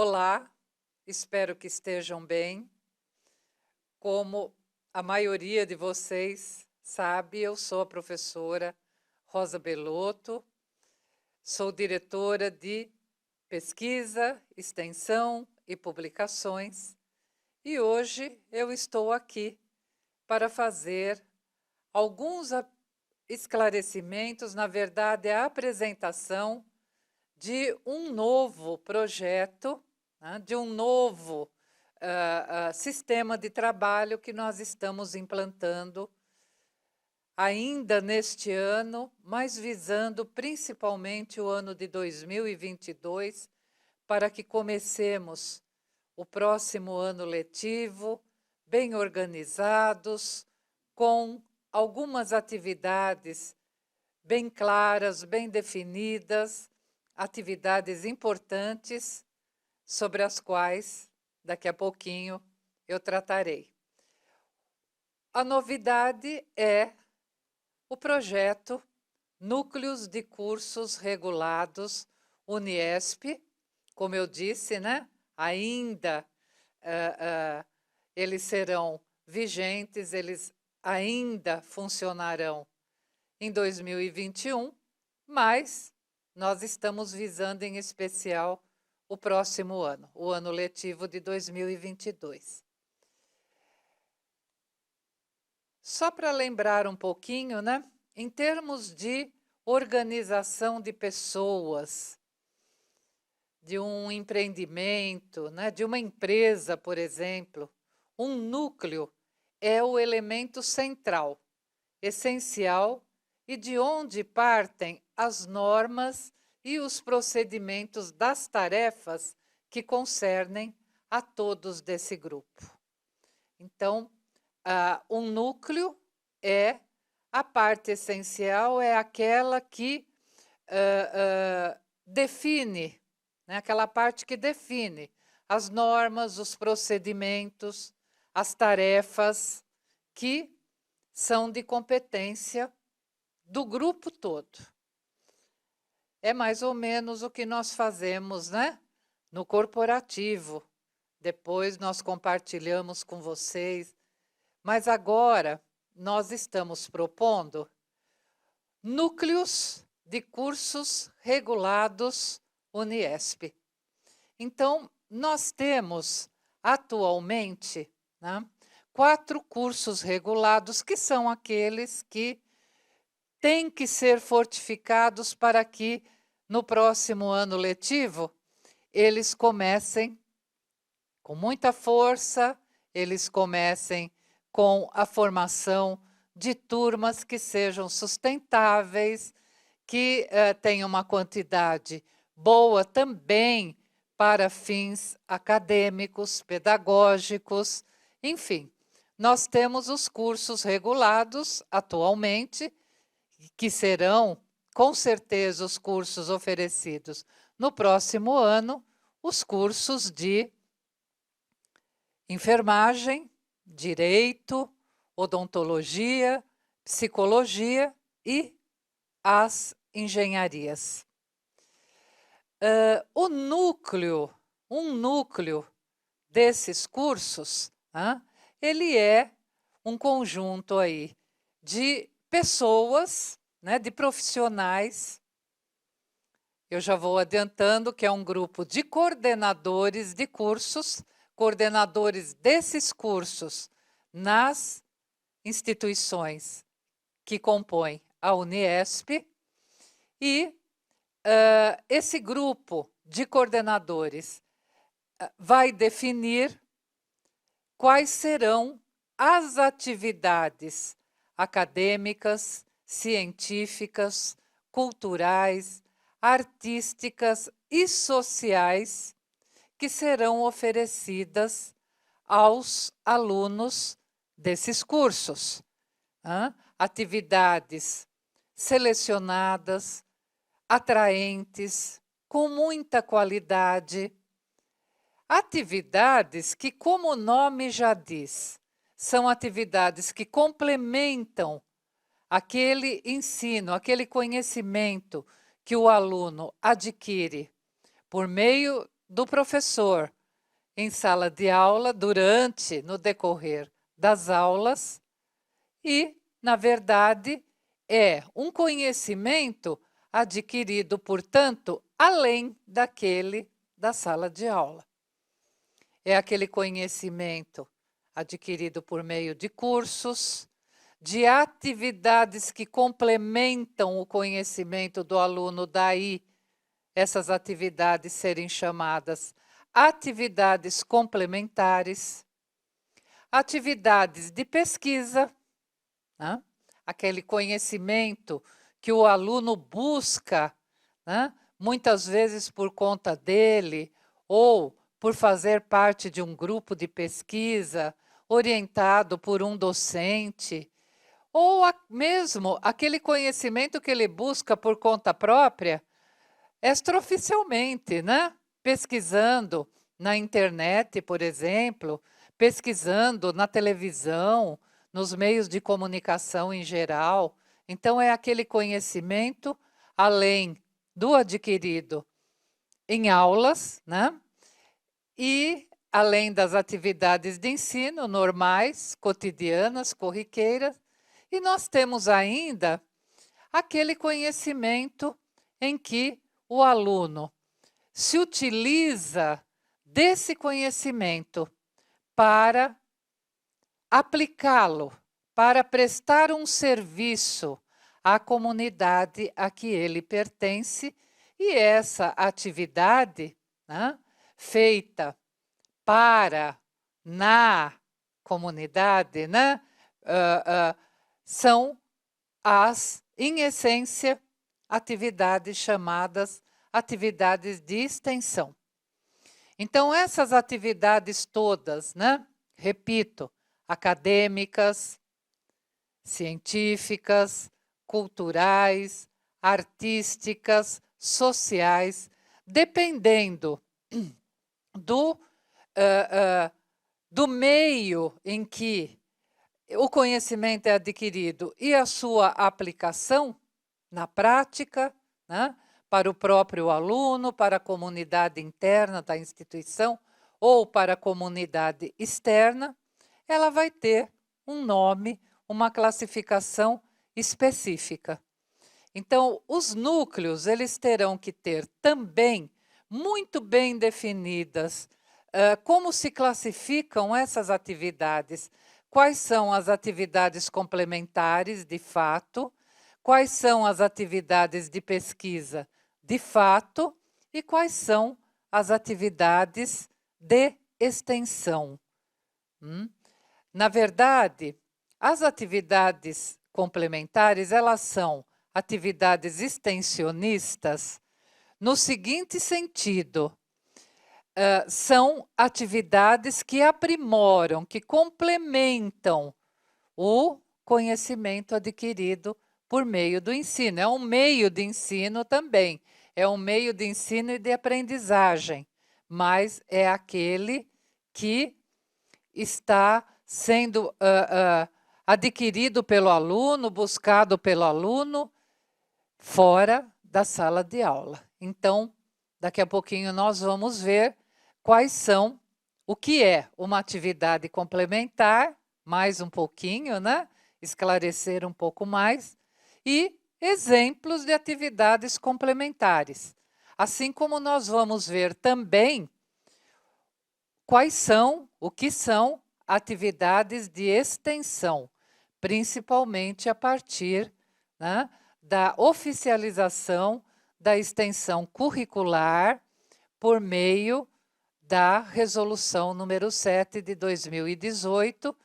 Olá, espero que estejam bem. Como a maioria de vocês sabe, eu sou a professora Rosa Belotto, sou diretora de pesquisa, extensão e publicações, e hoje eu estou aqui para fazer alguns esclarecimentos, na verdade, a apresentação de um novo projeto, né, de um novo sistema de trabalho que nós estamos implantando ainda neste ano, mas visando principalmente o ano de 2022, para que comecemos o próximo ano letivo bem organizados, com algumas atividades bem claras, bem definidas, atividades importantes sobre as quais daqui a pouquinho eu tratarei. A novidade é o projeto Núcleos de Cursos Regulados Uniesp. Como eu disse, né? Ainda eles serão vigentes, eles ainda funcionarão em 2021, mas nós estamos visando em especial o próximo ano, o ano letivo de 2022. Só para lembrar um pouquinho, né? Em termos de organização de pessoas, de um empreendimento, né? De uma empresa, por exemplo, um núcleo é o elemento central, essencial, e de onde partem as normas e os procedimentos das tarefas que concernem a todos desse grupo. Então, um núcleo é a parte essencial, é aquela que define, né, aquela parte que define as normas, os procedimentos, as tarefas que são de competência do grupo todo. É mais ou menos o que nós fazemos, né? No corporativo. Depois nós compartilhamos com vocês. Mas agora nós estamos propondo núcleos de cursos regulados Uniesp. Então, nós temos atualmente, né, 4 cursos regulados, que são aqueles que têm que ser fortificados para que, no próximo ano letivo, eles comecem com muita força, eles comecem com a formação de turmas que sejam sustentáveis, que tenham uma quantidade boa também para fins acadêmicos, pedagógicos, enfim. Nós temos os cursos regulados atualmente, que serão, com certeza, os cursos oferecidos no próximo ano, os cursos de enfermagem, direito, odontologia, psicologia e as engenharias. Um núcleo desses cursos, ele é um conjunto aí de pessoas, né, de profissionais. Eu já vou adiantando que é um grupo de coordenadores de cursos, coordenadores desses cursos nas instituições que compõem a Uniesp, e esse grupo de coordenadores vai definir quais serão as atividades acadêmicas, científicas, culturais, artísticas e sociais que serão oferecidas aos alunos desses cursos. Atividades selecionadas, atraentes, com muita qualidade. Atividades que, como o nome já diz, são atividades que complementam aquele ensino, aquele conhecimento que o aluno adquire por meio do professor em sala de aula, no decorrer das aulas, e, na verdade, é um conhecimento adquirido, portanto, além daquele da sala de aula. É aquele conhecimento adquirido por meio de cursos, de atividades que complementam o conhecimento do aluno, daí essas atividades serem chamadas atividades complementares, atividades de pesquisa, né? Aquele conhecimento que o aluno busca, né? Muitas vezes por conta dele, ou por fazer parte de um grupo de pesquisa, orientado por um docente, ou mesmo aquele conhecimento que ele busca por conta própria, extraoficialmente, né? Pesquisando na internet, por exemplo, pesquisando na televisão, nos meios de comunicação em geral. Então, é aquele conhecimento, além do adquirido em aulas, né? E além das atividades de ensino normais, cotidianas, corriqueiras, e nós temos ainda aquele conhecimento em que o aluno se utiliza desse conhecimento para aplicá-lo, para prestar um serviço à comunidade a que ele pertence, e essa atividade, né, feita na comunidade, né, são em essência, atividades chamadas atividades de extensão. Então, essas atividades todas, né, repito, acadêmicas, científicas, culturais, artísticas, sociais, dependendo do meio em que o conhecimento é adquirido e a sua aplicação na prática, né, para o próprio aluno, para a comunidade interna da instituição ou para a comunidade externa, ela vai ter um nome, uma classificação específica. Então, os núcleos, eles terão que ter também muito bem definidas como se classificam essas atividades, quais são as atividades complementares, de fato, quais são as atividades de pesquisa, de fato, e quais são as atividades de extensão. Na verdade, as atividades complementares, elas são atividades extensionistas no seguinte sentido: são atividades que aprimoram, que complementam o conhecimento adquirido por meio do ensino. É um meio de ensino também, é um meio de ensino e de aprendizagem, mas é aquele que está sendo adquirido pelo aluno, buscado pelo aluno, fora da sala de aula. Então, daqui a pouquinho nós vamos ver quais são, o que é uma atividade complementar, mais um pouquinho, né? Esclarecer um pouco mais, e exemplos de atividades complementares. Assim como nós vamos ver também quais são, o que são atividades de extensão, principalmente a partir, né, da oficialização da extensão curricular por meio da resolução número 7 de 2018,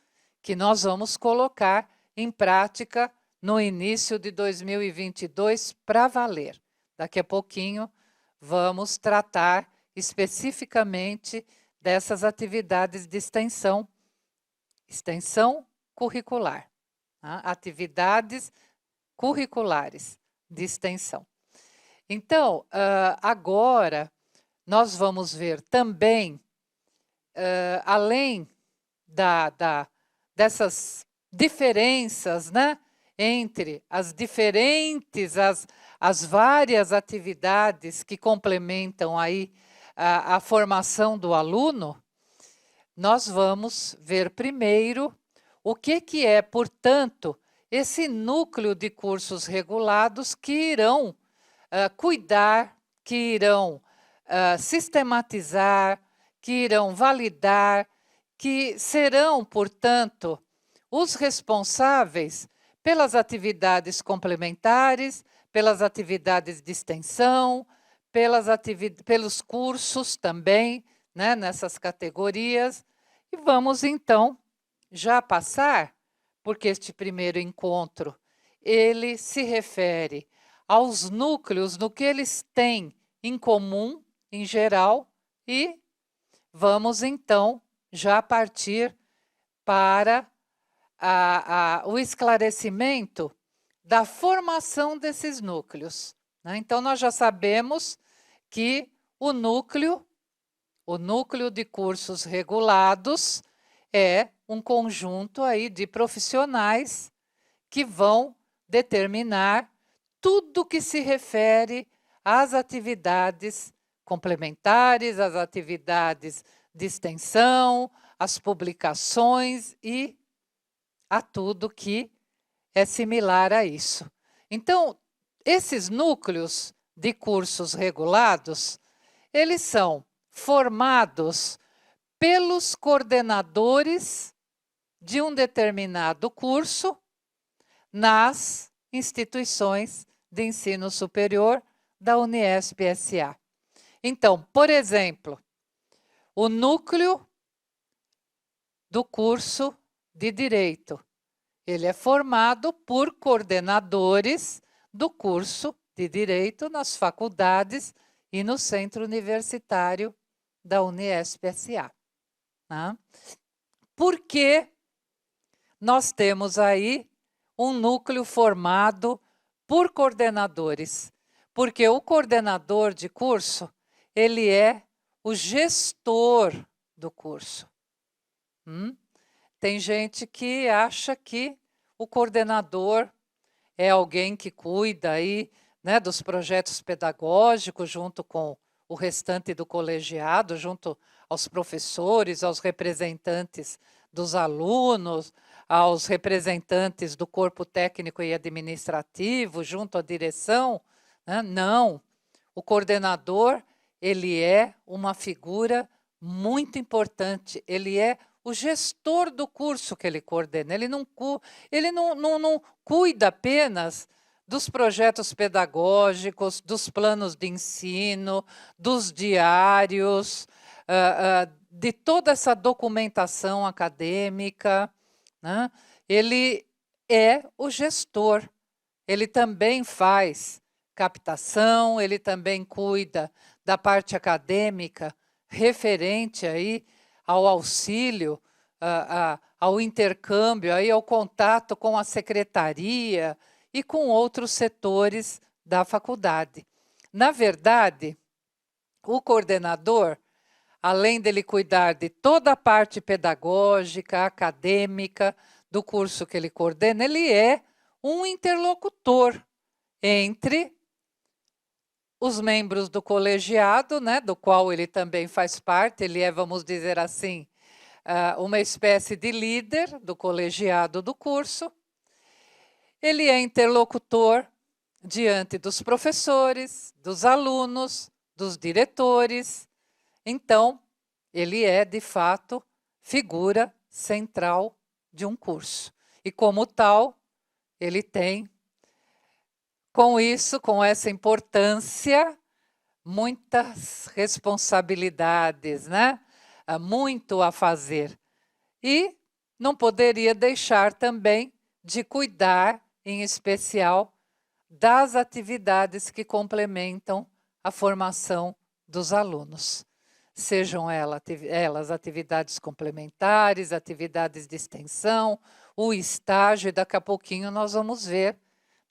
que nós vamos colocar em prática no início de 2022 para valer. Daqui a pouquinho vamos tratar especificamente dessas atividades de extensão curricular, tá? Atividades curriculares de extensão. Então, agora nós vamos ver também, além dessas diferenças, né, entre as várias atividades que complementam aí a formação do aluno, nós vamos ver primeiro o que é, portanto, esse núcleo de cursos regulados que irão cuidar, que irão sistematizar, que irão validar, que serão, portanto, os responsáveis pelas atividades complementares, pelas atividades de extensão, pelos cursos também, né, nessas categorias. E vamos, então, já passar, porque este primeiro encontro, ele se refere aos núcleos, no que eles têm em comum, em geral, e vamos, então, já partir para o esclarecimento da formação desses núcleos, né? Então, nós já sabemos que o núcleo de cursos regulados é um conjunto aí de profissionais que vão determinar tudo que se refere às atividades complementares, às atividades de extensão, às publicações e a tudo que é similar a isso. Então, esses núcleos de cursos regulados, eles são formados pelos coordenadores de um determinado curso nas instituições de ensino superior da Uniesp S.A. Então, por exemplo, o núcleo do curso de Direito, ele é formado por coordenadores do curso de Direito nas faculdades e no centro universitário da Uniesp S.A. Né? Por que nós temos aí um núcleo formado por coordenadores? Porque o coordenador de curso, ele é o gestor do curso. Tem gente que acha que o coordenador é alguém que cuida aí, né, dos projetos pedagógicos junto com o restante do colegiado, junto aos professores, aos representantes dos alunos, aos representantes do corpo técnico e administrativo, junto à direção, né? Não, o coordenador, ele é uma figura muito importante, ele é o gestor do curso que ele coordena. Ele não cuida apenas dos projetos pedagógicos, dos planos de ensino, dos diários, de toda essa documentação acadêmica, né? Ele é o gestor. Ele também faz captação, ele também cuida da parte acadêmica referente aí ao auxílio, ao intercâmbio, aí ao contato com a secretaria e com outros setores da faculdade. Na verdade, o coordenador, além dele cuidar de toda a parte pedagógica, acadêmica do curso que ele coordena, ele é um interlocutor entre os membros do colegiado, né, do qual ele também faz parte. Ele é, vamos dizer assim, uma espécie de líder do colegiado do curso. Ele é interlocutor diante dos professores, dos alunos, dos diretores. Então, ele é, de fato, figura central de um curso. E, como tal, ele tem, com isso, com essa importância, muitas responsabilidades, né? Muito a fazer. E não poderia deixar também de cuidar, em especial, das atividades que complementam a formação dos alunos. Sejam elas atividades complementares, atividades de extensão, o estágio, e daqui a pouquinho nós vamos ver,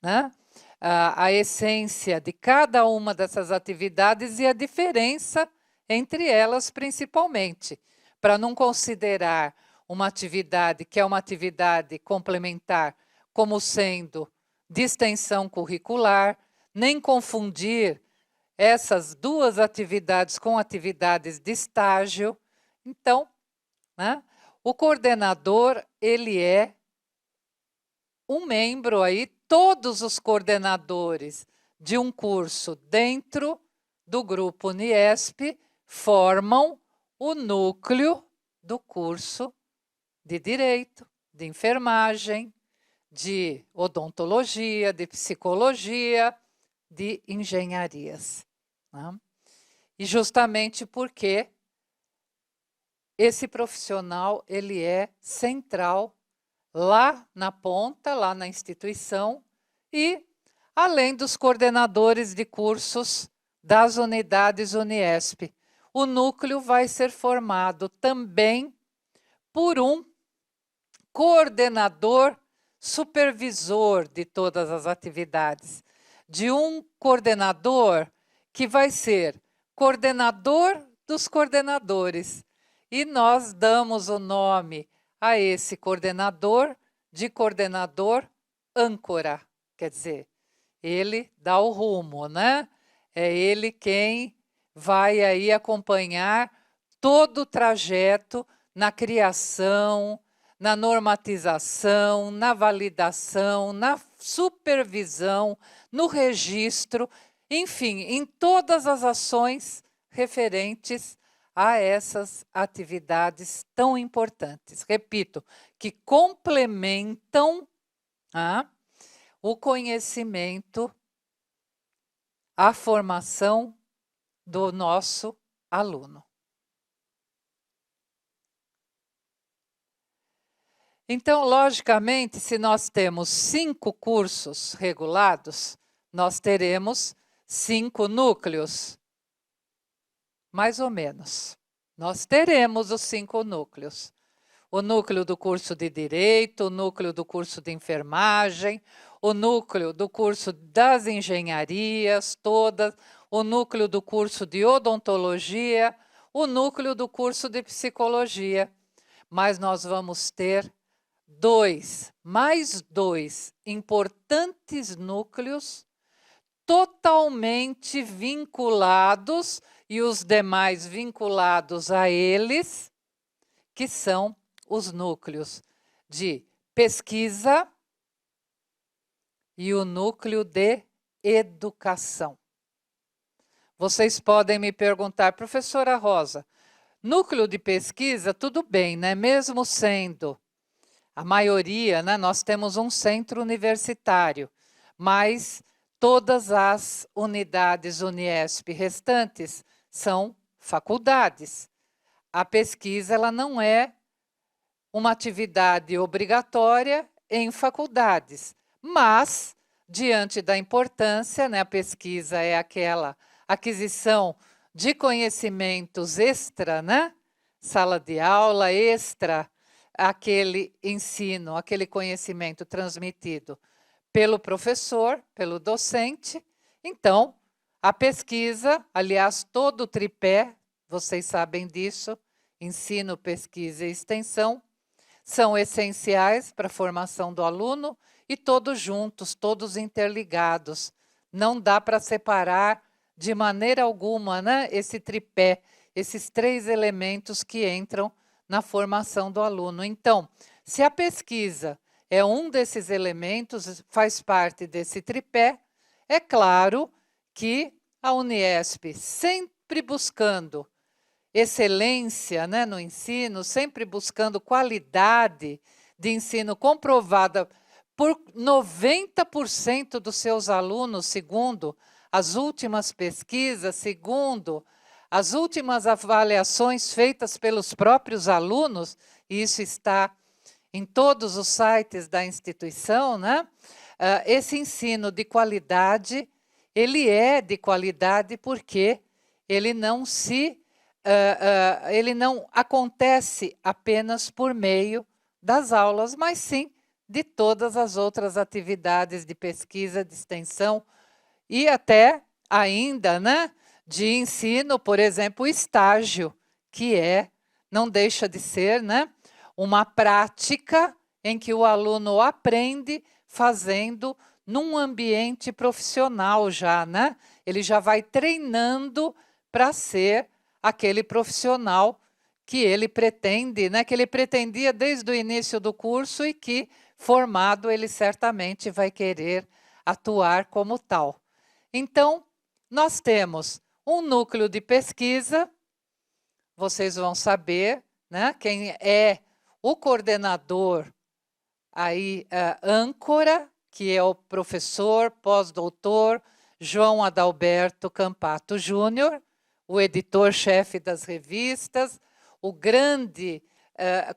né, a essência de cada uma dessas atividades e a diferença entre elas, principalmente, para não considerar uma atividade que é uma atividade complementar como sendo de extensão curricular, nem confundir essas duas atividades com atividades de estágio. Então, né, o coordenador, ele é um membro aí, todos os coordenadores de um curso dentro do grupo Uniesp formam o núcleo do curso de Direito, de Enfermagem, de Odontologia, de Psicologia, de Engenharias. Né? E justamente porque esse profissional ele é central lá na ponta, lá na instituição, e além dos coordenadores de cursos das unidades Uniesp. O núcleo vai ser formado também por um coordenador supervisor de todas as atividades, de um coordenador que vai ser coordenador dos coordenadores. E nós damos o nome a esse coordenador de coordenador âncora, quer dizer, ele dá o rumo, né? É ele quem vai aí acompanhar todo o trajeto na criação, na normatização, na validação, na supervisão, no registro, enfim, em todas as ações referentes a essas atividades tão importantes. Repito, que complementam o conhecimento, a formação do nosso aluno. Então, logicamente, se nós temos 5 cursos regulados, nós teremos 5 núcleos, mais ou menos. Nós teremos os 5 núcleos. O núcleo do curso de Direito, o núcleo do curso de Enfermagem, o núcleo do curso das Engenharias todas, o núcleo do curso de Odontologia, o núcleo do curso de Psicologia. Mas nós vamos ter mais dois importantes núcleos totalmente vinculados e os demais vinculados a eles, que são os núcleos de pesquisa e o núcleo de educação. Vocês podem me perguntar, professora Rosa, núcleo de pesquisa, tudo bem, né? Mesmo sendo a maioria, né? Nós temos um centro universitário, mas todas as unidades Uniesp restantes são faculdades. A pesquisa ela não é uma atividade obrigatória em faculdades, mas, diante da importância, né, a pesquisa é aquela aquisição de conhecimentos extra, né? Sala de aula extra, aquele ensino, aquele conhecimento transmitido pelo professor, pelo docente. Então, a pesquisa, aliás, todo o tripé, vocês sabem disso, ensino, pesquisa e extensão, são essenciais para a formação do aluno e todos juntos, todos interligados. Não dá para separar de maneira alguma, né, esse tripé, esses 3 elementos que entram na formação do aluno. Então, se a pesquisa é um desses elementos, faz parte desse tripé, é claro que a Uniesp, sempre buscando excelência, né, no ensino, sempre buscando qualidade de ensino comprovada por 90% dos seus alunos, segundo as últimas pesquisas, segundo as últimas avaliações feitas pelos próprios alunos, e isso está em todos os sites da instituição, né? Esse ensino de qualidade, ele é de qualidade porque ele não acontece apenas por meio das aulas, mas sim de todas as outras atividades de pesquisa, de extensão e até ainda, né, de ensino, por exemplo, o estágio, que não deixa de ser, né, uma prática em que o aluno aprende fazendo num ambiente profissional já, né? ele já vai treinando para ser aquele profissional que ele pretende, né, que ele pretendia desde o início do curso e que, formado, ele certamente vai querer atuar como tal. Então, nós temos um núcleo de pesquisa, vocês vão saber, né, quem é o coordenador aí, âncora, que é o professor pós-doutor João Adalberto Campato Júnior, o editor-chefe das revistas, o grande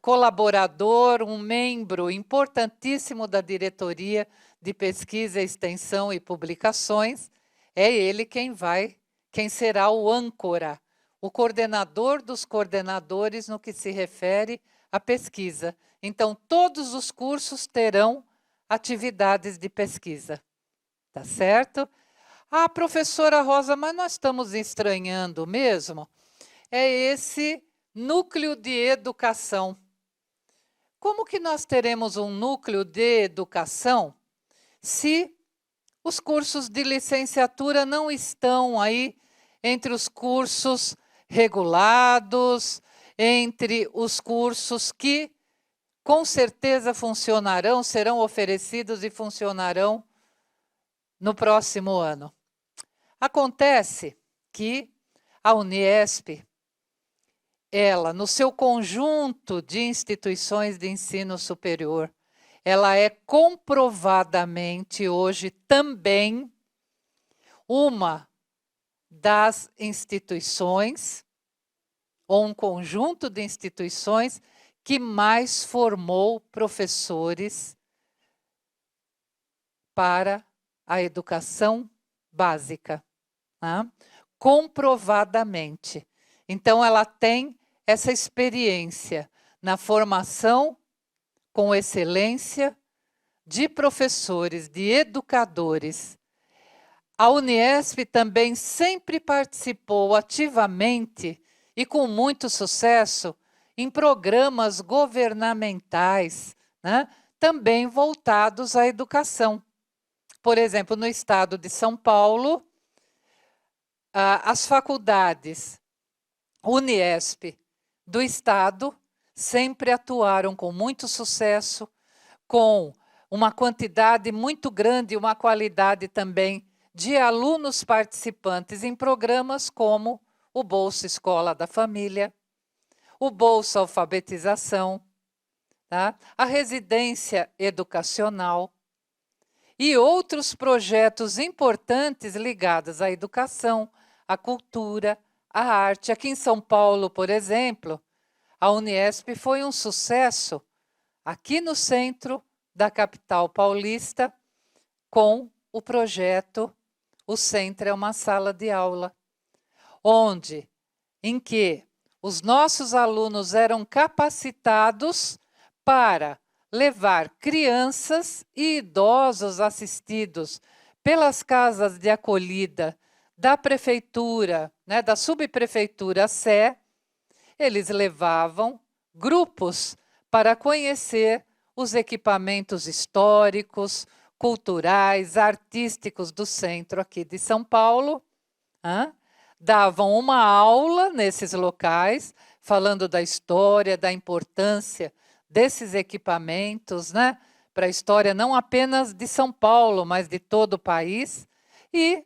colaborador, um membro importantíssimo da diretoria de pesquisa, extensão e publicações. É ele quem será o âncora, o coordenador dos coordenadores no que se refere à pesquisa. Então, todos os cursos terão atividades de pesquisa, tá certo? Ah, professora Rosa, mas nós estamos estranhando mesmo. É esse núcleo de educação. Como que nós teremos um núcleo de educação se os cursos de licenciatura não estão aí entre os cursos regulados, entre os cursos que com certeza funcionarão, serão oferecidos e funcionarão no próximo ano? Acontece que a Uniesp, ela, no seu conjunto de instituições de ensino superior, ela é comprovadamente hoje também uma das instituições, ou um conjunto de instituições, que mais formou professores para a educação básica, né? Comprovadamente. Então, ela tem essa experiência na formação com excelência de professores, de educadores. A Uniesp também sempre participou ativamente e com muito sucesso em programas governamentais, né, também voltados à educação. Por exemplo, no estado de São Paulo, as faculdades Uniesp do estado sempre atuaram com muito sucesso, com uma quantidade muito grande, uma qualidade também de alunos participantes em programas como o Bolsa Escola da Família, o Bolsa Alfabetização, tá? A residência educacional e outros projetos importantes ligados à educação, à cultura, à arte. Aqui em São Paulo, por exemplo, a Uniesp foi um sucesso aqui no centro da capital paulista com o projeto O Centro é uma Sala de Aula, em que os nossos alunos eram capacitados para levar crianças e idosos assistidos pelas casas de acolhida da prefeitura, né, da subprefeitura Sé. Eles levavam grupos para conhecer os equipamentos históricos, culturais, artísticos do centro aqui de São Paulo. Davam uma aula nesses locais, falando da história, da importância desses equipamentos, né, para a história não apenas de São Paulo, mas de todo o país. E,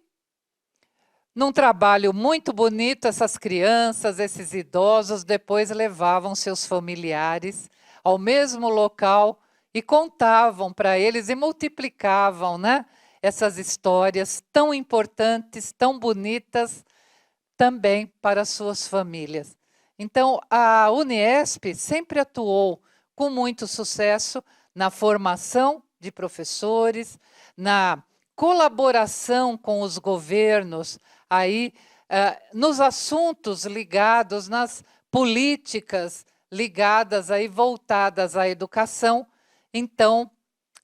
num trabalho muito bonito, essas crianças, esses idosos, depois levavam seus familiares ao mesmo local e contavam para eles e multiplicavam, né, essas histórias tão importantes, tão bonitas, também para suas famílias. Então, a Uniesp sempre atuou com muito sucesso na formação de professores, na colaboração com os governos, aí, nos assuntos ligados, nas políticas ligadas, aí, voltadas à educação. Então,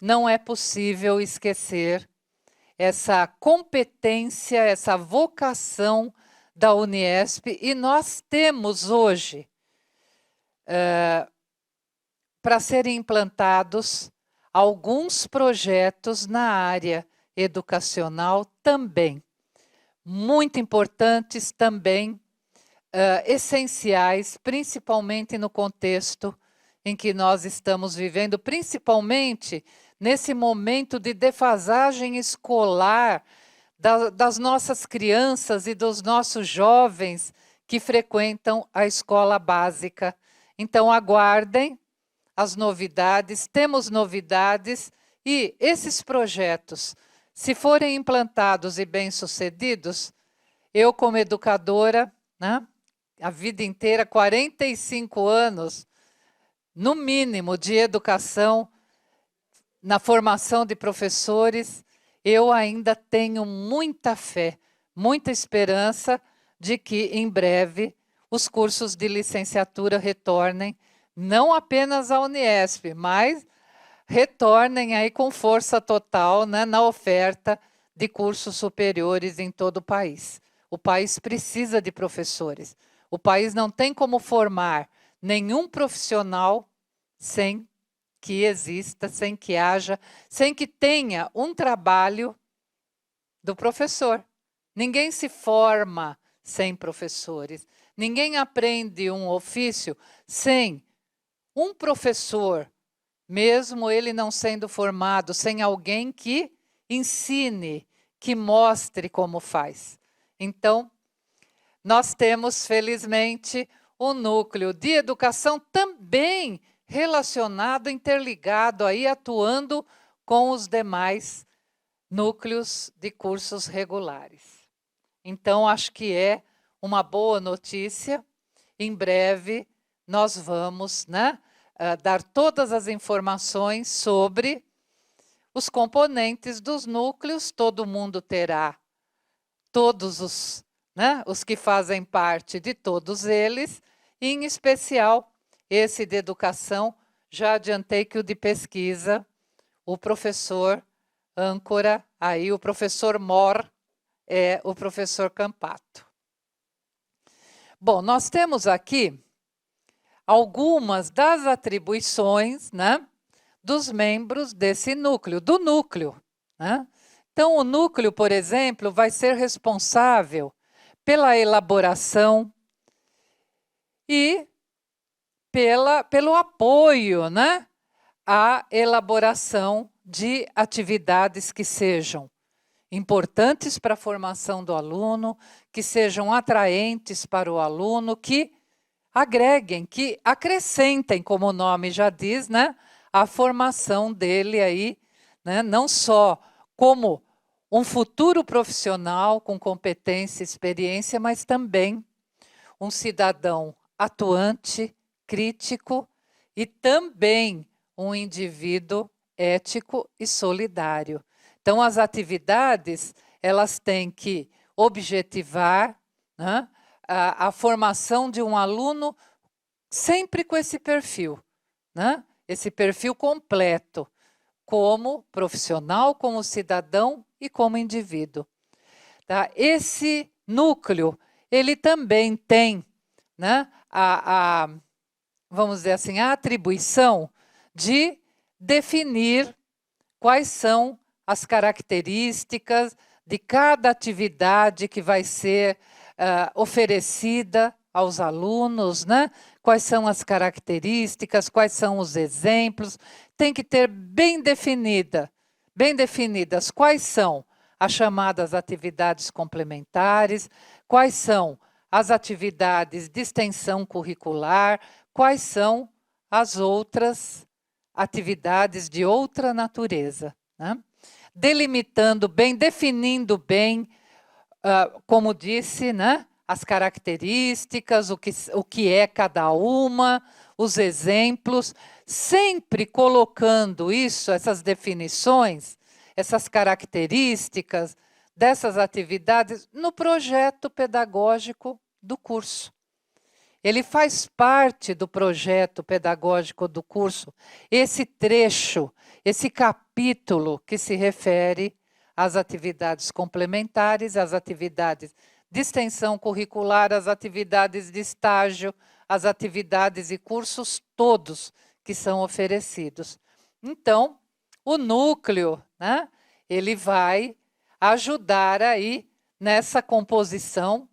não é possível esquecer essa competência, essa vocação da Uniesp, e nós temos hoje, para serem implantados, alguns projetos na área educacional também. muito importantes também, essenciais, principalmente no contexto em que nós estamos vivendo, principalmente nesse momento de defasagem escolar das nossas crianças e dos nossos jovens que frequentam a escola básica. Então, aguardem as novidades, temos novidades, e esses projetos, se forem implantados e bem-sucedidos, eu, como educadora, né, a vida inteira, 45 anos, no mínimo, de educação, na formação de professores, eu ainda tenho muita fé, muita esperança de que, em breve, os cursos de licenciatura retornem, não apenas à Uniesp, mas retornem aí com força total, né, na oferta de cursos superiores em todo o país. O país precisa de professores. O país não tem como formar nenhum profissional sem que exista, sem que haja, sem que tenha um trabalho do professor. Ninguém se forma sem professores. Ninguém aprende um ofício sem um professor, mesmo ele não sendo formado, sem alguém que ensine, que mostre como faz. Então, nós temos, felizmente, um núcleo de educação também relacionado, interligado, aí, atuando com os demais núcleos de cursos regulares. Então, acho que é uma boa notícia. Em breve, nós vamos, né, dar todas as informações sobre os componentes dos núcleos. Todo mundo terá todos os que fazem parte de todos eles, e, em especial, esse de educação. Já adiantei que o de pesquisa, o professor âncora, aí o professor Mor, é o professor Campato. Bom, nós temos aqui algumas das atribuições, né, dos membros desse núcleo, do núcleo, né? Então, o núcleo, por exemplo, vai ser responsável pela elaboração e pelo apoio, né, à elaboração de atividades que sejam importantes para a formação do aluno, que sejam atraentes para o aluno, que agreguem, que acrescentem, como o nome já diz, né, a formação dele aí, né, não só como um futuro profissional com competência e experiência, mas também um cidadão atuante, crítico e também um indivíduo ético e solidário. Então, as atividades, elas têm que objetivar, né, a formação de um aluno sempre com esse perfil, né, esse perfil completo, como profissional, como cidadão e como indivíduo. Tá? Esse núcleo, ele também tem, né, vamos dizer assim, a atribuição de definir quais são as características de cada atividade que vai ser oferecida aos alunos, né? Quais são as características, quais são os exemplos. Tem que ter bem definidas quais são as chamadas atividades complementares, quais são as atividades de extensão curricular, quais são as outras atividades de outra natureza, né? Delimitando bem, definindo bem, como disse, né, as características, o que é cada uma, os exemplos, sempre colocando isso, essas definições, essas características dessas atividades no projeto pedagógico do curso. Ele faz parte do projeto pedagógico do curso, esse trecho, esse capítulo que se refere às atividades complementares, às atividades de extensão curricular, às atividades de estágio, às atividades e cursos todos que são oferecidos. Então, o núcleo, né, ele vai ajudar aí nessa composição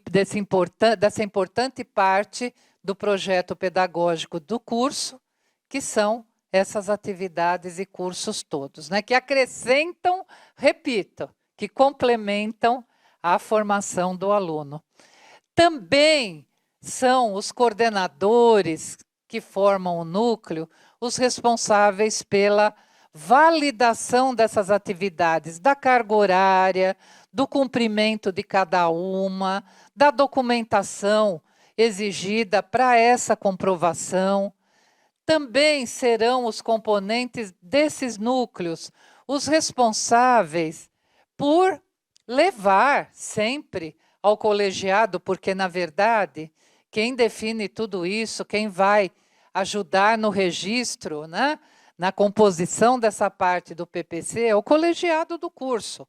dessa importante parte do projeto pedagógico do curso, que são essas atividades e cursos todos, né, que acrescentam, repito, que complementam a formação do aluno. Também são os coordenadores que formam o núcleo os responsáveis pela validação dessas atividades, da carga horária, do cumprimento de cada uma, da documentação exigida para essa comprovação. Também serão os componentes desses núcleos os responsáveis por levar sempre ao colegiado, porque, na verdade, quem define tudo isso, quem vai ajudar no registro, né, na composição dessa parte do PPC, é o colegiado do curso.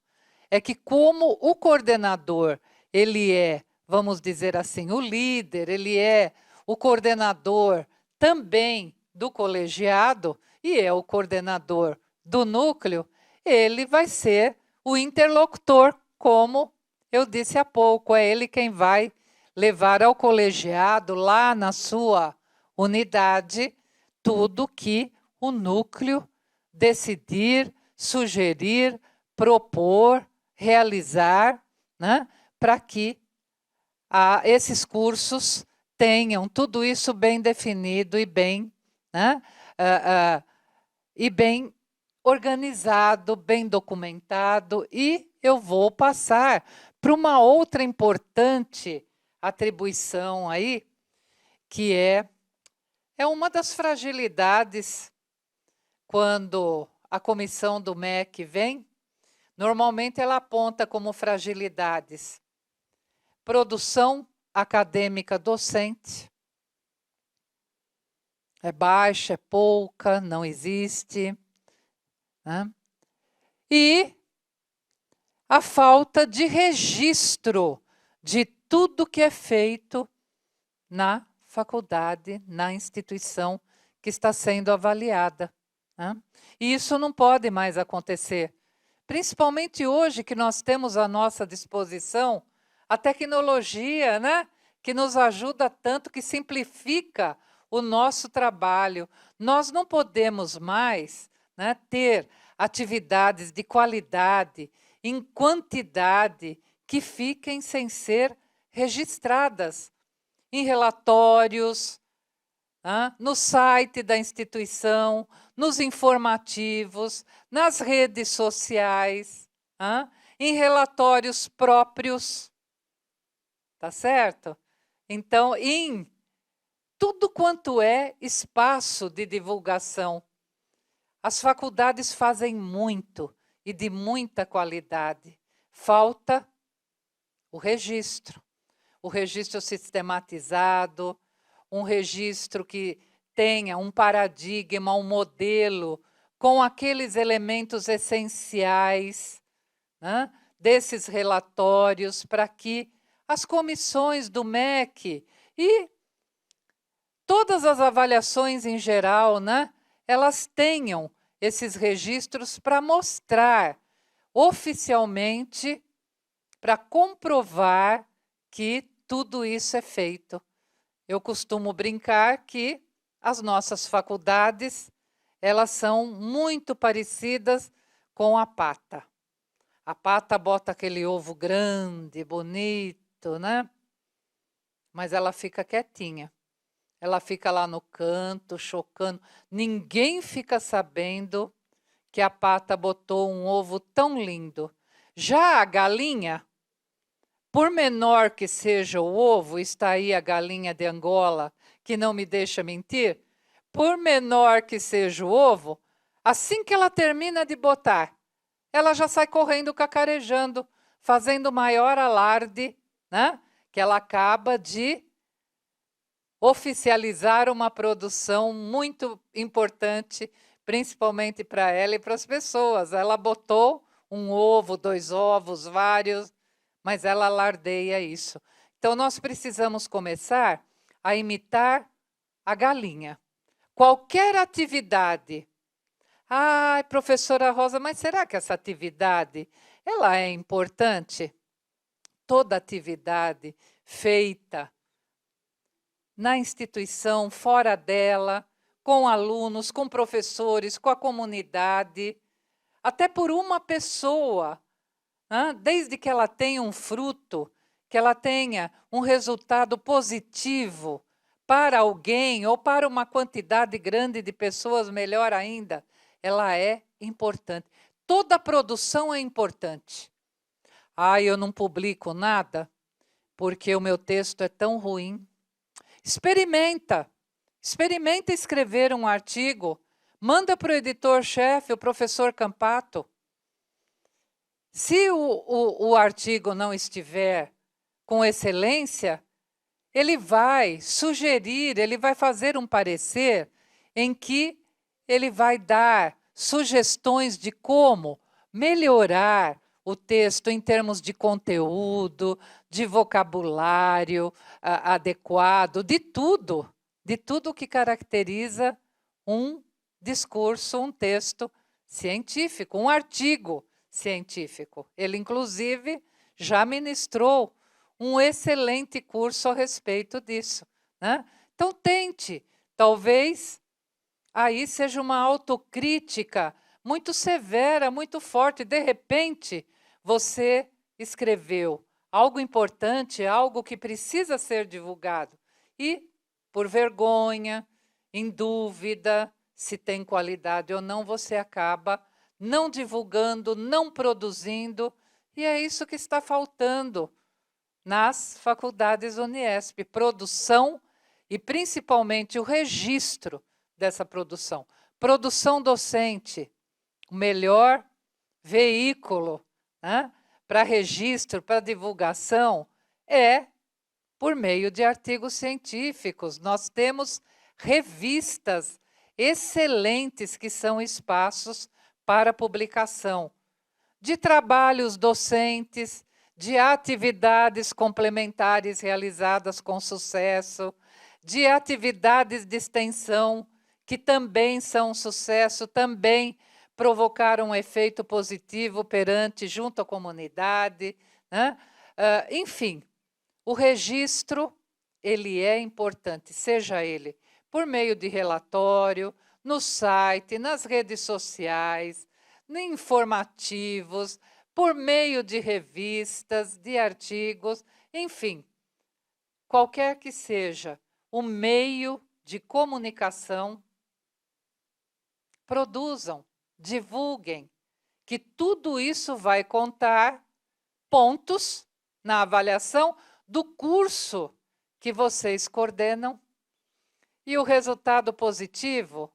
É que como o coordenador, ele é, vamos dizer assim, o líder, ele é o coordenador também do colegiado e é o coordenador do núcleo, ele vai ser o interlocutor, como eu disse há pouco, é ele quem vai levar ao colegiado, lá na sua unidade, tudo que o núcleo decidir, sugerir, propor, realizar, né, para que esses cursos tenham tudo isso bem definido e bem, né, e bem organizado, bem documentado. E eu vou passar para uma outra importante atribuição aí, que é uma das fragilidades quando a comissão do MEC vem. Normalmente ela aponta como fragilidades: produção acadêmica docente, é baixa, é pouca, não existe, né? E a falta de registro de tudo que é feito na faculdade, na instituição que está sendo avaliada, né? E isso não pode mais acontecer, principalmente hoje que nós temos à nossa disposição a tecnologia, né, que nos ajuda tanto, que simplifica o nosso trabalho. Nós não podemos mais, né, ter atividades de qualidade, em quantidade, que fiquem sem ser registradas em relatórios, no site da instituição, nos informativos, nas redes sociais, em relatórios próprios, tá certo? Então, em tudo quanto é espaço de divulgação, as faculdades fazem muito e de muita qualidade. Falta o registro sistematizado, um registro que tenha um paradigma, um modelo, com aqueles elementos essenciais, né, desses relatórios, para que as comissões do MEC e todas as avaliações em geral, né, elas tenham esses registros para mostrar oficialmente, para comprovar que tudo isso é feito. Eu costumo brincar que as nossas faculdades, elas são muito parecidas com a pata. A pata bota aquele ovo grande, bonito, né? Mas ela fica quietinha. Ela fica lá no canto, chocando. Ninguém fica sabendo que a pata botou um ovo tão lindo. Já a galinha, por menor que seja o ovo, está aí a galinha de Angola, que não me deixa mentir, por menor que seja o ovo, assim que ela termina de botar, ela já sai correndo, cacarejando, fazendo maior alarde, né? Que ela acaba de oficializar uma produção muito importante, principalmente para ela e para as pessoas. Ela botou um ovo, 2 ovos, vários, mas ela alardeia isso. Então, nós precisamos começar a imitar a galinha. Qualquer atividade. Ai, professora Rosa, mas será que essa atividade ela é importante. Toda atividade feita na instituição, fora dela, com alunos, com professores, com a comunidade, até por uma pessoa, desde que ela tenha um fruto, que ela tenha um resultado positivo para alguém ou para uma quantidade grande de pessoas, melhor ainda, ela é importante. Toda produção é importante. Eu não publico nada porque o meu texto é tão ruim. Experimenta escrever um artigo, manda para o editor-chefe, o professor Campato. Se o artigo não estiver com excelência, ele vai sugerir, ele vai fazer um parecer em que ele vai dar sugestões de como melhorar o texto em termos de conteúdo, de vocabulário adequado, de tudo que caracteriza um discurso, um texto científico, um artigo científico. Ele, inclusive, já ministrou um excelente curso a respeito disso, né? Então, tente. Talvez aí seja uma autocrítica muito severa, muito forte. De repente, você escreveu algo importante, algo que precisa ser divulgado. E, por vergonha, em dúvida se tem qualidade ou não, você acaba não divulgando, não produzindo. E é isso que está faltando nas faculdades Uniesp. Produção e, principalmente, o registro dessa produção. Produção docente, o melhor veículo para registro, para divulgação, é por meio de artigos científicos. Nós temos revistas excelentes que são espaços para publicação de trabalhos docentes, de atividades complementares realizadas com sucesso, de atividades de extensão que também são um sucesso, também provocaram um efeito positivo junto à comunidade, né? Enfim, o registro, ele é importante, seja ele por meio de relatório, no site, nas redes sociais, em informativos, por meio de revistas, de artigos, enfim, qualquer que seja o meio de comunicação, produzam, divulguem, que tudo isso vai contar pontos na avaliação do curso que vocês coordenam. E o resultado positivo,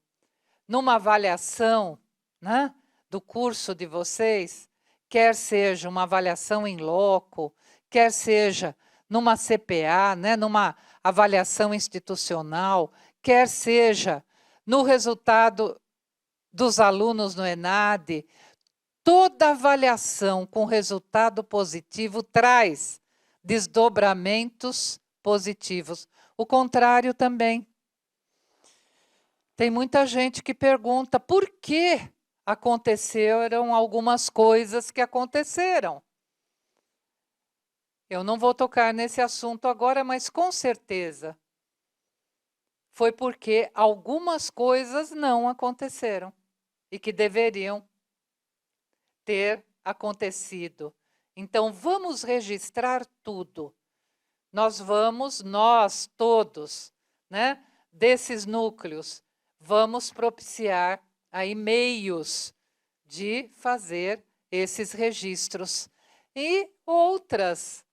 numa avaliação, né, do curso de vocês, quer seja uma avaliação em loco, quer seja numa CPA, né, numa avaliação institucional, quer seja no resultado dos alunos no ENADE, toda avaliação com resultado positivo traz desdobramentos positivos. O contrário também. Tem muita gente que pergunta por que aconteceram algumas coisas que aconteceram. Eu não vou tocar nesse assunto agora, mas com certeza foi porque algumas coisas não aconteceram e que deveriam ter acontecido. Então, vamos registrar tudo. Nós todos, né, desses núcleos, vamos propiciar aí meios de fazer esses registros. E outras,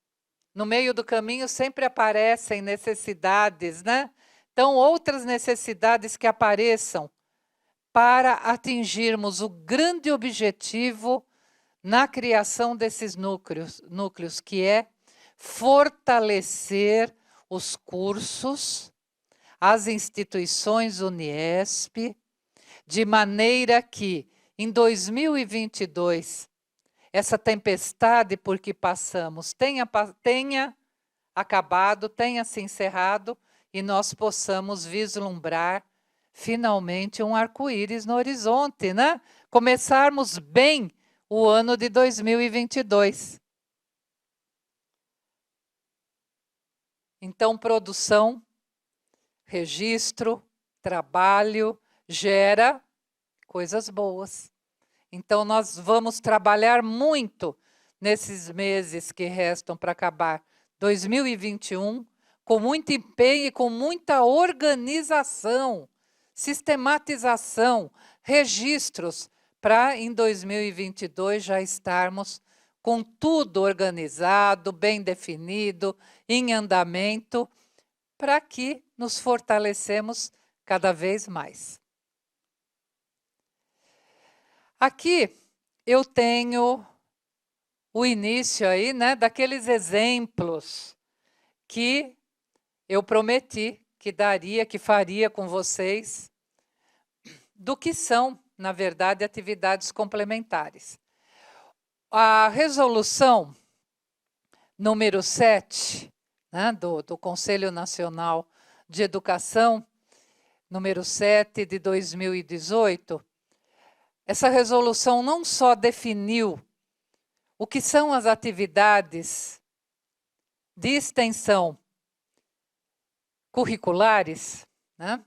no meio do caminho sempre aparecem necessidades, né? Então, outras necessidades que apareçam para atingirmos o grande objetivo na criação desses núcleos, que é fortalecer os cursos, as instituições Uniesp, de maneira que, em 2022, essa tempestade por que passamos tenha acabado, tenha se encerrado, e nós possamos vislumbrar, finalmente, um arco-íris no horizonte, né? Começarmos bem o ano de 2022. Então, produção, registro, trabalho, gera coisas boas. Então, nós vamos trabalhar muito nesses meses que restam para acabar 2021, com muito empenho e com muita organização, sistematização, registros, para em 2022 já estarmos com tudo organizado, bem definido, em andamento, para que nos fortalecemos cada vez mais. Aqui eu tenho o início aí, né, daqueles exemplos que eu prometi que daria, que faria com vocês, do que são, na verdade, atividades complementares. A resolução número 7, né, do Conselho Nacional de Educação, número 7 de 2018, essa resolução não só definiu o que são as atividades de extensão curriculares, né,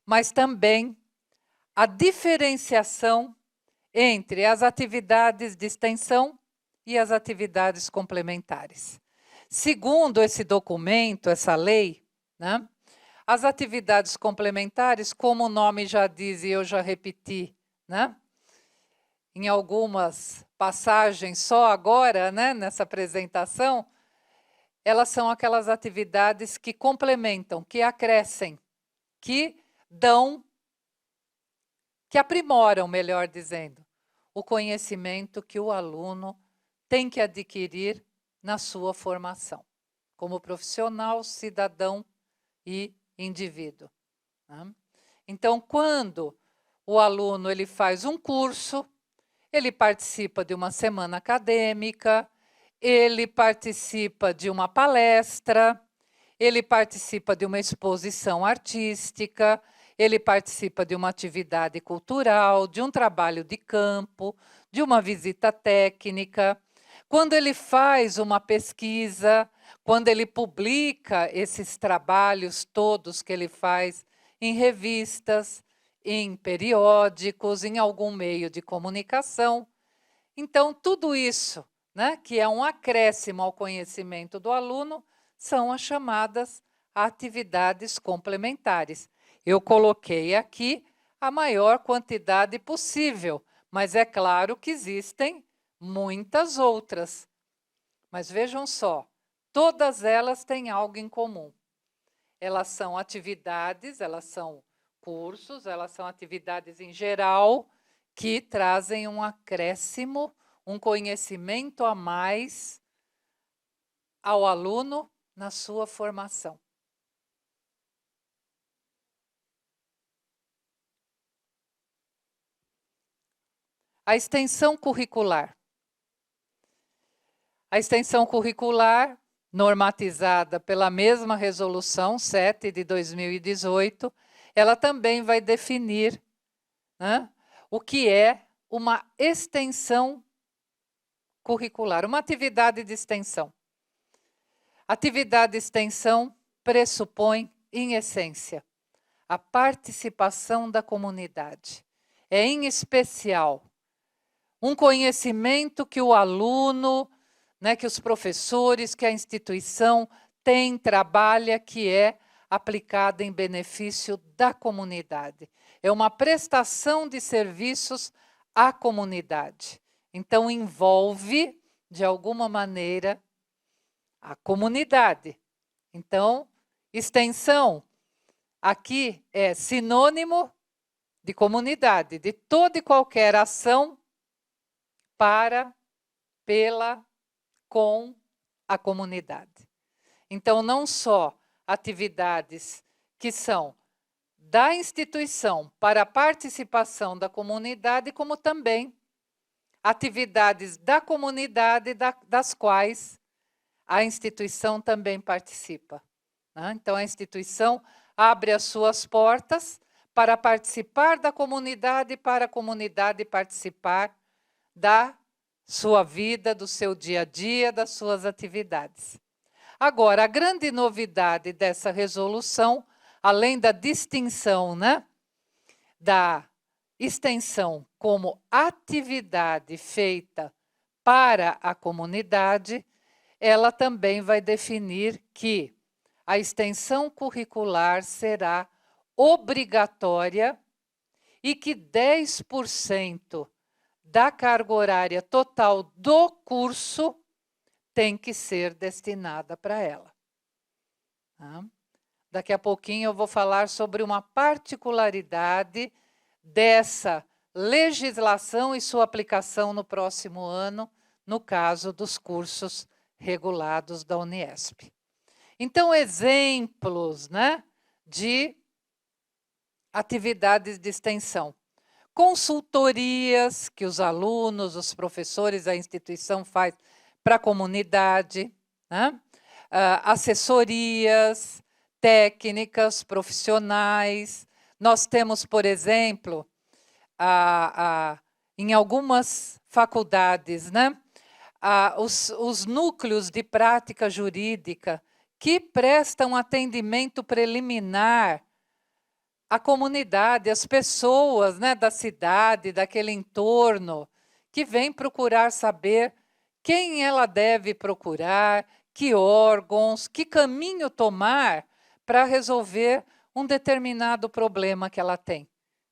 mas também a diferenciação entre as atividades de extensão e as atividades complementares. Segundo esse documento, essa lei, né, as atividades complementares, como o nome já diz e eu já repeti, né, em algumas passagens só agora, né, nessa apresentação, elas são aquelas atividades que complementam, que acrescem, que dão, que aprimoram, melhor dizendo, o conhecimento que o aluno tem que adquirir na sua formação, como profissional, cidadão e indivíduo. Né? Então, quando o aluno ele faz um curso, ele participa de uma semana acadêmica, ele participa de uma palestra, ele participa de uma exposição artística, ele participa de uma atividade cultural, de um trabalho de campo, de uma visita técnica. Quando ele faz uma pesquisa, quando ele publica esses trabalhos todos que ele faz em revistas, em periódicos, em algum meio de comunicação. Então, tudo isso, né, que é um acréscimo ao conhecimento do aluno, são as chamadas atividades complementares. Eu coloquei aqui a maior quantidade possível, mas é claro que existem muitas outras. Mas vejam só, todas elas têm algo em comum. Elas são atividades, elas são cursos, elas são atividades em geral que trazem um acréscimo, um conhecimento a mais ao aluno na sua formação. A extensão curricular. A extensão curricular, normatizada pela mesma resolução 7 de 2018, ela também vai definir, né, o que é uma extensão curricular, uma atividade de extensão. Atividade de extensão pressupõe, em essência, a participação da comunidade. É, em especial, um conhecimento que o aluno, né, que os professores, que a instituição tem, trabalha, que é aplicada em benefício da comunidade. É uma prestação de serviços à comunidade. Então, envolve, de alguma maneira, a comunidade. Então, extensão aqui é sinônimo de comunidade, de toda e qualquer ação para, pela, com a comunidade. Então, não só atividades que são da instituição para a participação da comunidade, como também atividades da comunidade das quais a instituição também participa. Né? Então, a instituição abre as suas portas para participar da comunidade, para a comunidade participar da sua vida, do seu dia a dia, das suas atividades. Agora, a grande novidade dessa resolução, além da distinção, né, da extensão como atividade feita para a comunidade, ela também vai definir que a extensão curricular será obrigatória e que 10% da carga horária total do curso tem que ser destinada para ela. Tá? Daqui a pouquinho eu vou falar sobre uma particularidade dessa legislação e sua aplicação no próximo ano, no caso dos cursos regulados da Uniesp. Então, exemplos, né, de atividades de extensão. Consultorias que os alunos, os professores, a instituição faz para a comunidade, né? Assessorias, técnicas, profissionais. Nós temos, por exemplo, em algumas faculdades, né, os núcleos de prática jurídica que prestam atendimento preliminar à comunidade, às pessoas, né, da cidade, daquele entorno, que vêm procurar saber quem ela deve procurar, que órgãos, que caminho tomar para resolver um determinado problema que ela tem.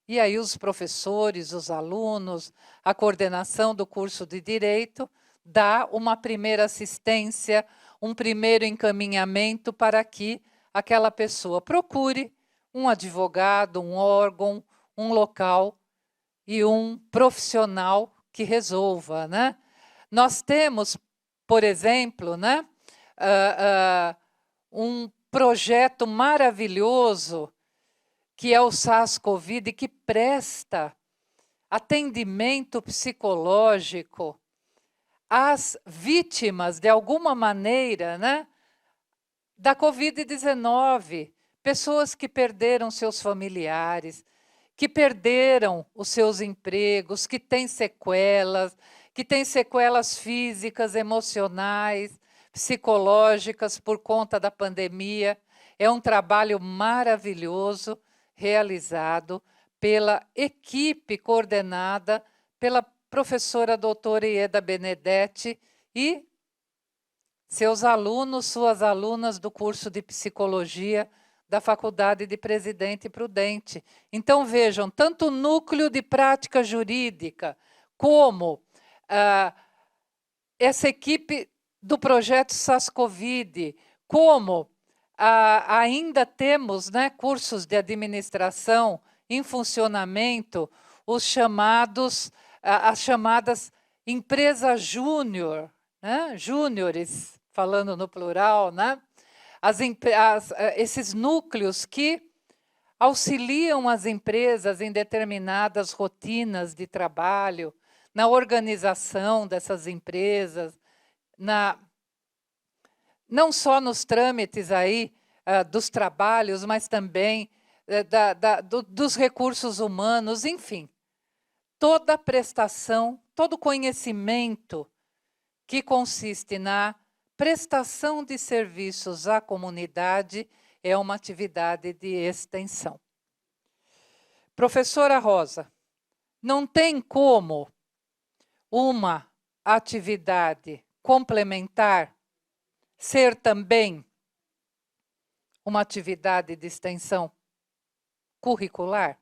E aí os professores, os alunos, a coordenação do curso de Direito dá uma primeira assistência, um primeiro encaminhamento para que aquela pessoa procure um advogado, um órgão, um local e um profissional que resolva, né? Nós temos, por exemplo, né, um projeto maravilhoso que é o SASCovid, que presta atendimento psicológico às vítimas, de alguma maneira, né, da Covid-19, pessoas que perderam seus familiares, que perderam os seus empregos, que têm sequelas físicas, emocionais, psicológicas por conta da pandemia. É um trabalho maravilhoso realizado pela equipe coordenada pela professora doutora Ieda Benedetti e seus alunos, suas alunas do curso de psicologia da Faculdade de Presidente Prudente. Então, vejam, tanto o núcleo de prática jurídica como essa equipe do projeto SASCovid, como ainda temos, né, cursos de administração em funcionamento, as chamadas empresas júnior, né, júniores, falando no plural, né, esses núcleos que auxiliam as empresas em determinadas rotinas de trabalho, na organização dessas empresas, não só nos trâmites aí dos trabalhos, mas também dos recursos humanos, enfim. Toda prestação, todo conhecimento que consiste na prestação de serviços à comunidade é uma atividade de extensão. Professora Rosa, não tem como uma atividade complementar ser também uma atividade de extensão curricular?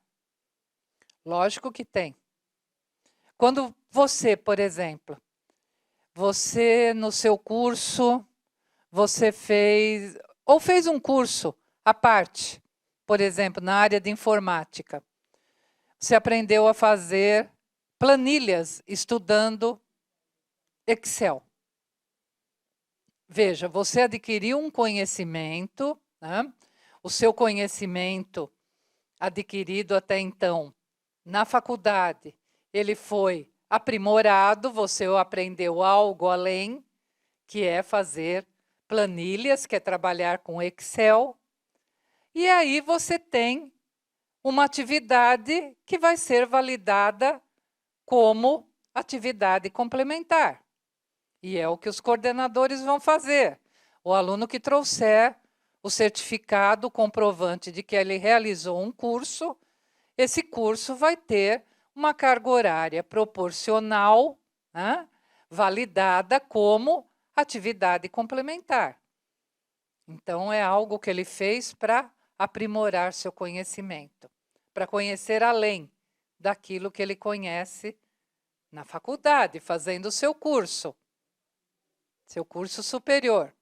Lógico que tem. Quando você, por exemplo, você no seu curso, você fez um curso à parte, por exemplo, na área de informática. Você aprendeu a fazer planilhas estudando Excel. Veja, você adquiriu um conhecimento, né? O seu conhecimento adquirido até então na faculdade, ele foi aprimorado, você aprendeu algo além, que é fazer planilhas, que é trabalhar com Excel, e aí você tem uma atividade que vai ser validada como atividade complementar. E é o que os coordenadores vão fazer. O aluno que trouxer o certificado comprovante de que ele realizou um curso, esse curso vai ter uma carga horária proporcional, né, validada como atividade complementar. Então, é algo que ele fez para aprimorar seu conhecimento, para conhecer além daquilo que ele conhece na faculdade, fazendo o seu curso superior.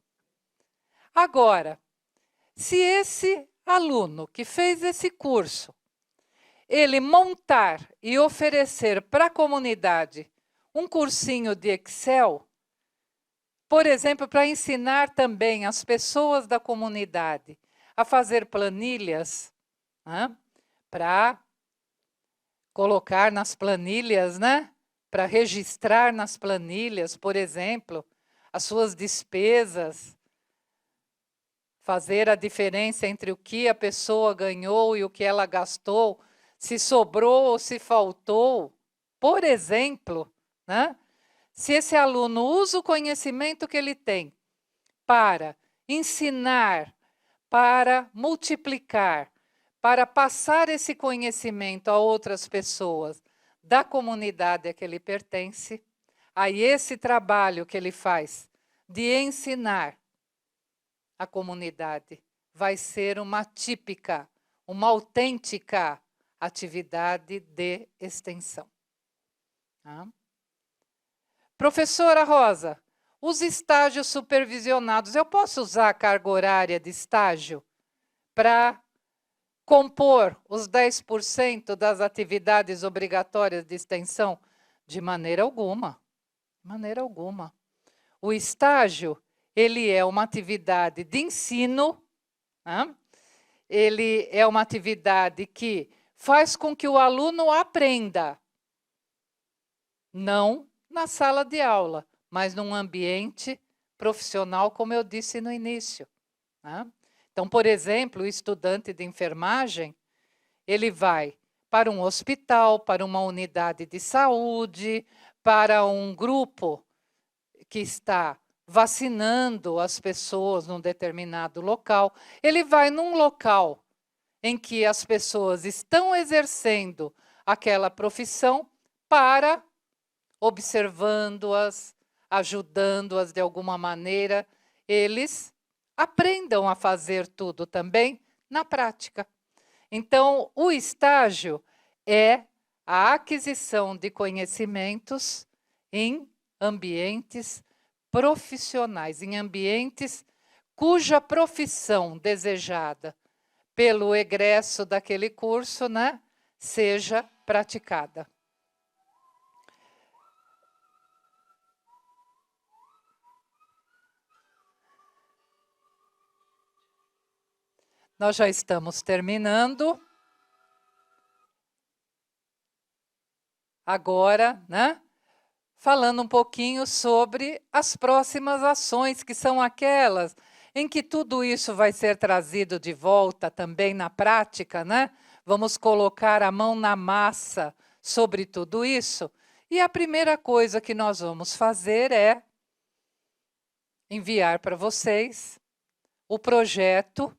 Agora, se esse aluno que fez esse curso, ele montar e oferecer para a comunidade um cursinho de Excel, por exemplo, para ensinar também as pessoas da comunidade a fazer planilhas, né, para colocar nas planilhas, né, para registrar nas planilhas, por exemplo, as suas despesas, fazer a diferença entre o que a pessoa ganhou e o que ela gastou, se sobrou ou se faltou, por exemplo, né? Se esse aluno usa o conhecimento que ele tem para ensinar, para multiplicar, para passar esse conhecimento a outras pessoas da comunidade a que ele pertence, aí esse trabalho que ele faz de ensinar a comunidade vai ser uma típica, uma autêntica atividade de extensão. Tá? Professora Rosa, os estágios supervisionados, eu posso usar a carga horária de estágio para compor os 10% das atividades obrigatórias de extensão? De maneira alguma. De maneira alguma. O estágio, ele é uma atividade de ensino, né? Ele é uma atividade que faz com que o aluno aprenda, não na sala de aula, mas num ambiente profissional, como eu disse no início. Né? Então, por exemplo, o estudante de enfermagem, ele vai para um hospital, para uma unidade de saúde, para um grupo que está vacinando as pessoas num determinado local. Ele vai num local em que as pessoas estão exercendo aquela profissão para, observando-as, ajudando-as de alguma maneira, eles aprendam a fazer tudo também na prática. Então, o estágio é a aquisição de conhecimentos em ambientes profissionais, em ambientes cuja profissão desejada pelo egresso daquele curso, né, seja praticada. Nós já estamos terminando. Agora, né, falando um pouquinho sobre as próximas ações, que são aquelas em que tudo isso vai ser trazido de volta também na prática, né? Vamos colocar a mão na massa sobre tudo isso. E a primeira coisa que nós vamos fazer é enviar para vocês o projeto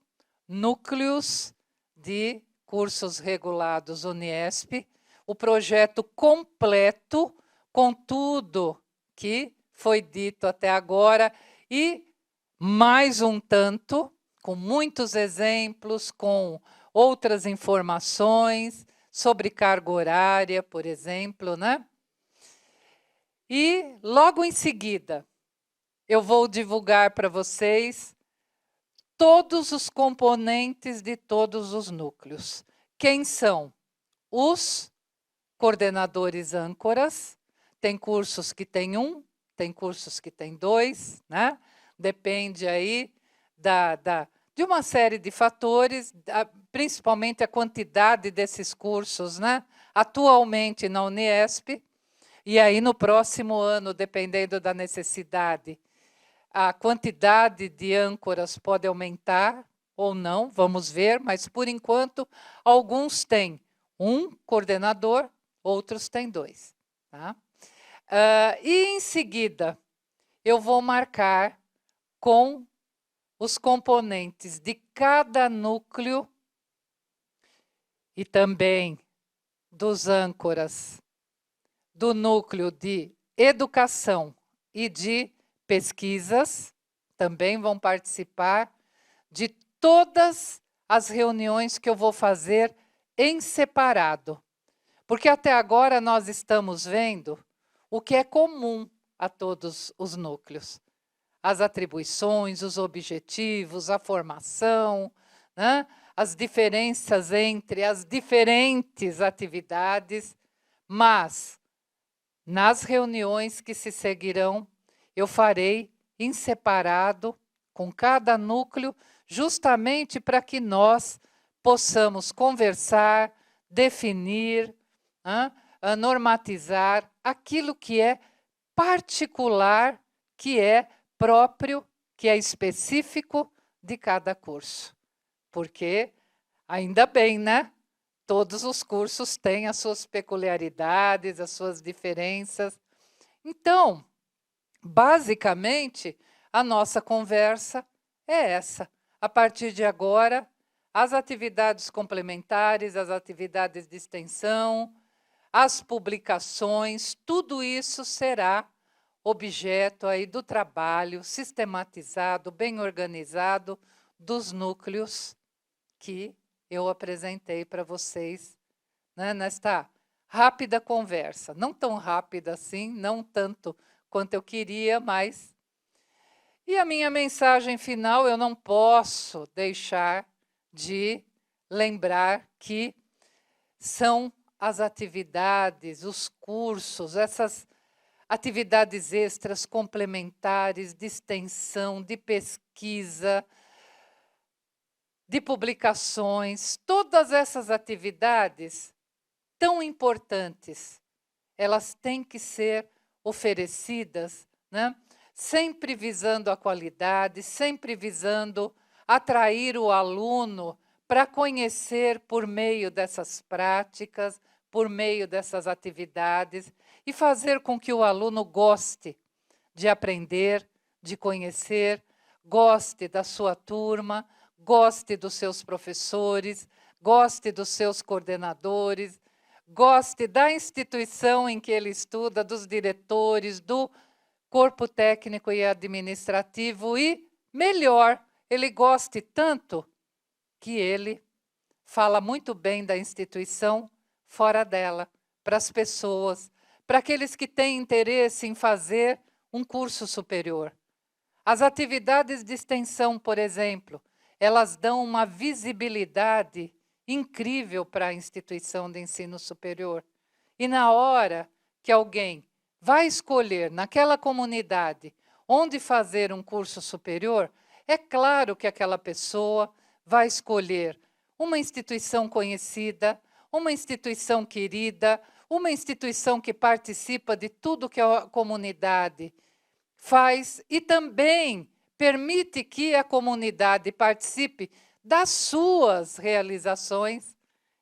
Núcleos de Cursos Regulados Uniesp, o projeto completo com tudo que foi dito até agora e mais um tanto, com muitos exemplos, com outras informações sobre carga horária, por exemplo, né? E logo em seguida, eu vou divulgar para vocês todos os componentes de todos os núcleos. Quem são? Os coordenadores âncoras. Tem cursos que tem um, tem cursos que tem dois, né? Depende aí de uma série de fatores, principalmente a quantidade desses cursos, né? Atualmente na Uniesp, e aí no próximo ano, dependendo da necessidade, a quantidade de âncoras pode aumentar ou não, vamos ver, mas por enquanto alguns têm um coordenador, outros têm dois. Tá? E em seguida, eu vou marcar com os componentes de cada núcleo e também dos âncoras do núcleo de educação e de pesquisas, também vão participar de todas as reuniões que eu vou fazer em separado. Porque até agora nós estamos vendo o que é comum a todos os núcleos. As atribuições, os objetivos, a formação, né? As diferenças entre as diferentes atividades, mas nas reuniões que se seguirão, eu farei em separado com cada núcleo, justamente para que nós possamos conversar, definir, normatizar aquilo que é particular, que é próprio, que é específico de cada curso. Porque, ainda bem, né? Todos os cursos têm as suas peculiaridades, as suas diferenças. Então, basicamente, a nossa conversa é essa. A partir de agora, as atividades complementares, as atividades de extensão, as publicações, tudo isso será objeto aí do trabalho sistematizado, bem organizado dos núcleos que eu apresentei para vocês, né, nesta rápida conversa. Não tão rápida assim, não tanto quanto eu queria, mas... E a minha mensagem final, eu não posso deixar de lembrar que são as atividades, os cursos, essas atividades extras complementares de extensão, de pesquisa, de publicações, todas essas atividades tão importantes, elas têm que ser oferecidas, né? Sempre visando a qualidade, sempre visando atrair o aluno para conhecer por meio dessas práticas, por meio dessas atividades, e fazer com que o aluno goste de aprender, de conhecer, goste da sua turma, goste dos seus professores, goste dos seus coordenadores, goste da instituição em que ele estuda, dos diretores, do corpo técnico e administrativo e, melhor, ele goste tanto que ele fala muito bem da instituição fora dela, para as pessoas, para aqueles que têm interesse em fazer um curso superior. As atividades de extensão, por exemplo, elas dão uma visibilidade incrível para a instituição de ensino superior. E na hora que alguém vai escolher naquela comunidade onde fazer um curso superior, é claro que aquela pessoa vai escolher uma instituição conhecida, uma instituição querida, uma instituição que participa de tudo que a comunidade faz e também permite que a comunidade participe das suas realizações.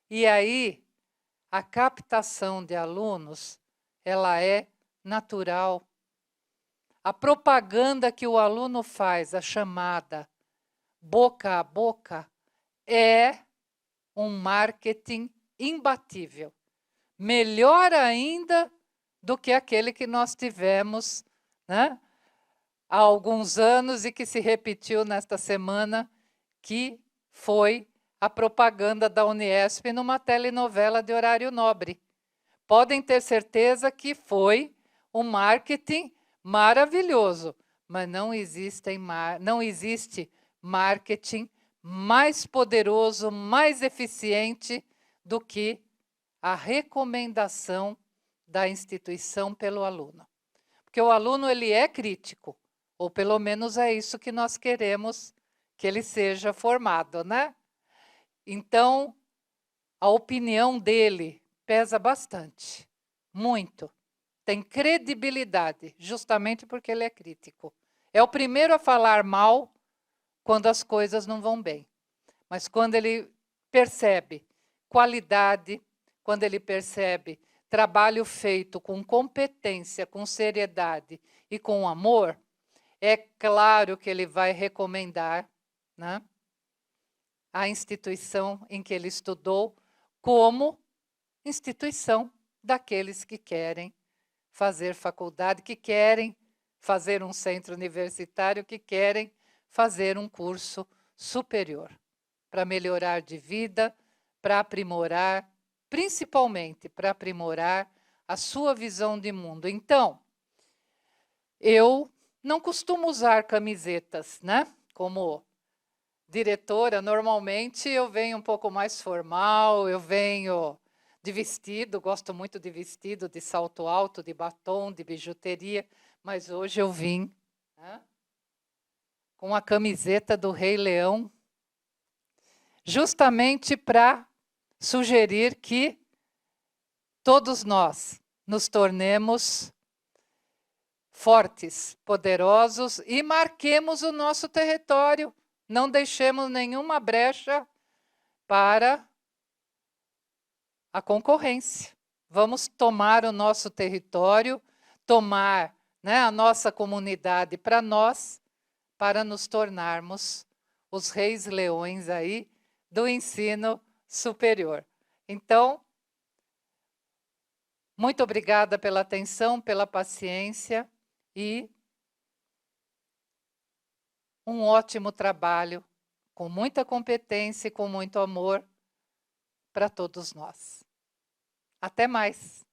E aí, a captação de alunos, ela é natural. A propaganda que o aluno faz, a chamada boca a boca, é um marketing imbatível. Melhor ainda do que aquele que nós tivemos, né, há alguns anos e que se repetiu nesta semana, que foi a propaganda da Uniesp numa telenovela de horário nobre. Podem ter certeza que foi um marketing maravilhoso, mas não existe marketing mais poderoso, mais eficiente do que a recomendação da instituição pelo aluno. Porque o aluno ele é crítico, ou pelo menos é isso que nós queremos que ele seja formado, né? Então, a opinião dele pesa bastante, muito. Tem credibilidade, justamente porque ele é crítico. É o primeiro a falar mal quando as coisas não vão bem. Mas quando ele percebe qualidade, quando ele percebe trabalho feito com competência, com seriedade e com amor, é claro que ele vai recomendar, né, a instituição em que ele estudou como instituição daqueles que querem fazer faculdade, que querem fazer um centro universitário, que querem fazer um curso superior, para melhorar de vida, para aprimorar, principalmente para aprimorar a sua visão de mundo. Então, eu não costumo usar camisetas, né? Como diretora, normalmente eu venho um pouco mais formal, eu venho de vestido, gosto muito de vestido, de salto alto, de batom, de bijuteria, mas hoje eu vim, né, com a camiseta do Rei Leão, justamente para sugerir que todos nós nos tornemos fortes, poderosos e marquemos o nosso território. Não deixemos nenhuma brecha para a concorrência. Vamos tomar o nosso território, tomar, né, a nossa comunidade para nós, para nos tornarmos os reis leões aí do ensino superior. Então, muito obrigada pela atenção, pela paciência e um ótimo trabalho, com muita competência e com muito amor para todos nós. Até mais!